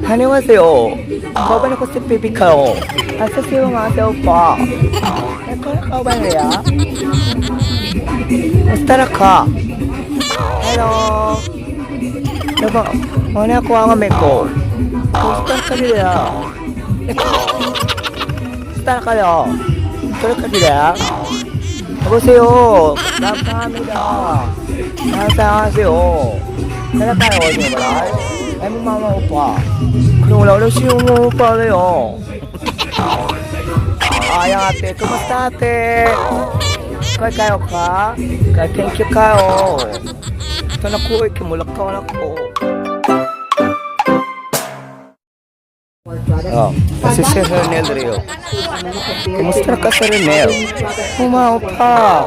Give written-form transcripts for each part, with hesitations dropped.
안녕하세요. Kauban ako si Pipi Kao. Asa siyo nga sa upa? Kauban niya? Mustara ka? Hello? Diba? Ano ako ang ameko? Mustara ka nila? Mustara ka nila? Mustara ka nila? 여보세요. 감사합니다. 안녕하세요. 내가까지 어디에 말아? 애무마마 오빠. 그럼 오늘 시우모 오빠래요. 양아떼, 그마스타떼. 갈까요, 가? 땡큐 가요. 저는 코 이렇게 몰락가고. Kasi si Renel Rio. Kumusta ka sa Renel? Opa.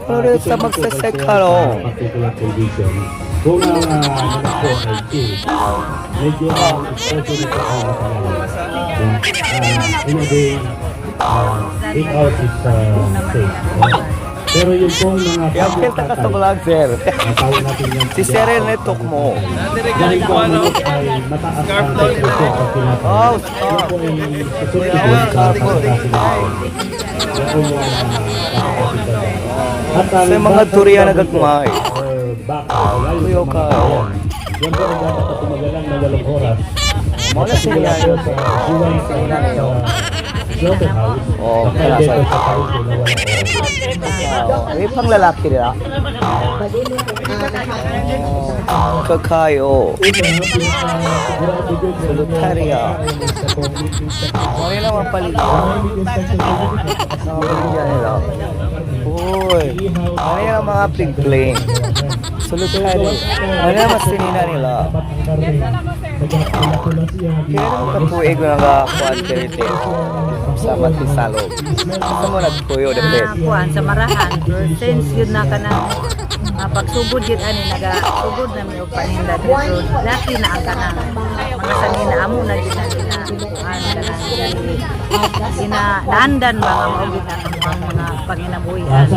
Pero sa magsasay ka ro. Kung ang anak ko ay kids, medyo take out is safe. Pero yung pong mga Pinta ka sa vlog, sir. Si Sir Renel tok mo. dahil po ang manok ay mataas ang temperature pag Oh, pinatay. sa mga durian na gagmay. Kuyo ka. Yan po ang dapat na tumagalan na 8 oras. Wala siya yan. Sa buwan sa slaughterhouse. Kaya Dito sa sa paus na walang oras. may pang lalaki nila. Kakayo. Solitaria. Ano lang mapalitan? Nakapagyan nila. Uy. Ano yung mga pling-pling? Solitaria. Ano yung mas sinina nila? Kaya naman kapuig ko nakakuan kirite sa matisalog. Asa mo nagpuyo, depet? Kuan sa marahan. Since yun na ka na pagsugod yun ani nagasugod na mi og paninda dito. Dati na ang kanang mga sanina amo na gid na naandan ba nga mao gid ang mga panginabuhian.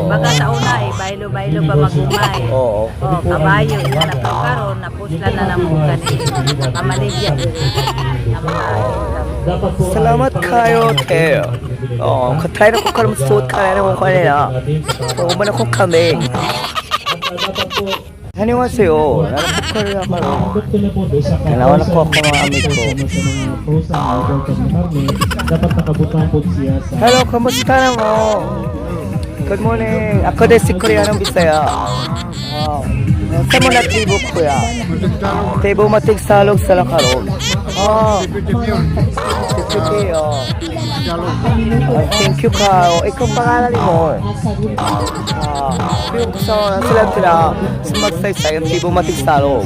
Baga sa una baylo-baylo pa magumay. Oo. Kabayo na nagkaroon na puslan na namo kani pamaligya na mga Salamat kayo, Teo. Katry na ko karam suot ka na kung kanina. Uman akong kambing. Annyeonghaseyo. Nalapok ka rin ako. Kailangan ako mga amig ko. Dapat nakabutang po siya sa Hello, kamusta na mo? Good morning. Ako din si Koreanong Bisaya. Saan mo na tribo ko ya? Tribo matigsalog sa lakarog. Thank you ka. Ikaw pangalan mo. Yung sila sumagsay-say ang tribo matigsalog.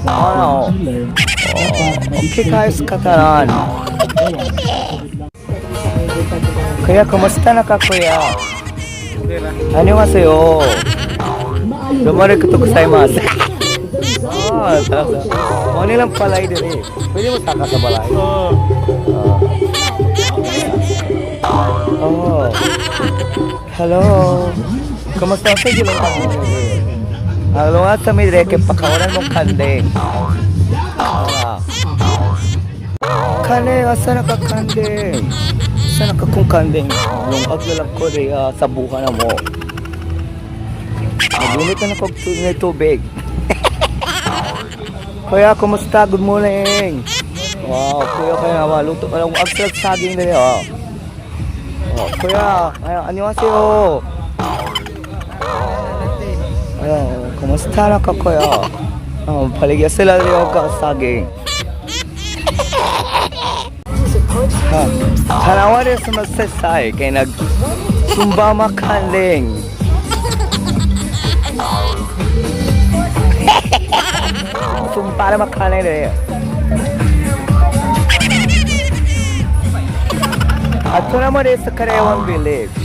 Okay kayo sa Kataran. Kaya kumusta na ka kuya? Annyeonghaseyo. Lumari ko to kusaimasu. Talaga. Ano nilang palay din eh. Pwede mo saka sa balay. Hello. Kamusta sa gilong ka? Halo nga sa may reke pakawalan mong kandeng. Kandeng, asa na ka kandeng? Asa na ka kung kandeng? Nung aglalap ko rin sa buha na mo. Nagunit na ako ng tubig. Kuya, kumusta? Good morning. Wow, kuya, kaya maluto ka lang. Agsalag saging na yun. Kuya, annyeonghaseyo. Kumusta na ka, kuya? Paligya sila rin ka saging. Kanawa rin sa magsasay kaya nagsumba makaling. Para makaling rin. At ito naman rin sa Karewang Village.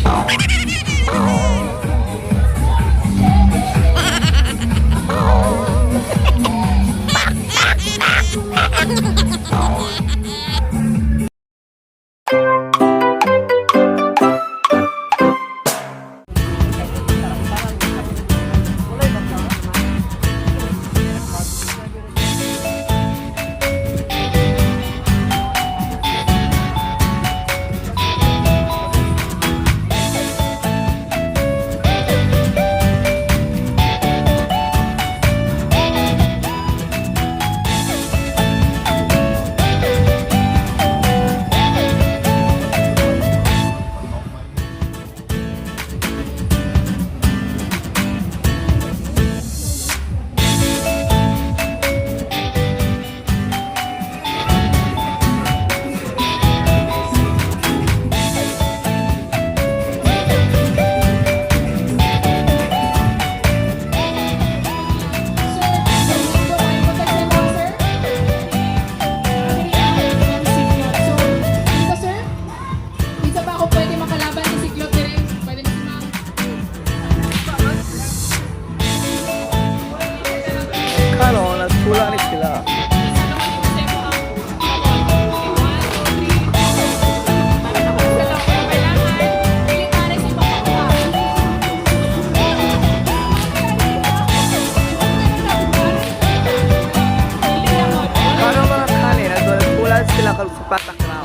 sila kalog sa patak na.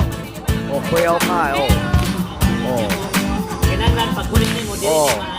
O, kuya o ka, o. O. Kinanglan, pag kulit mo, Oh.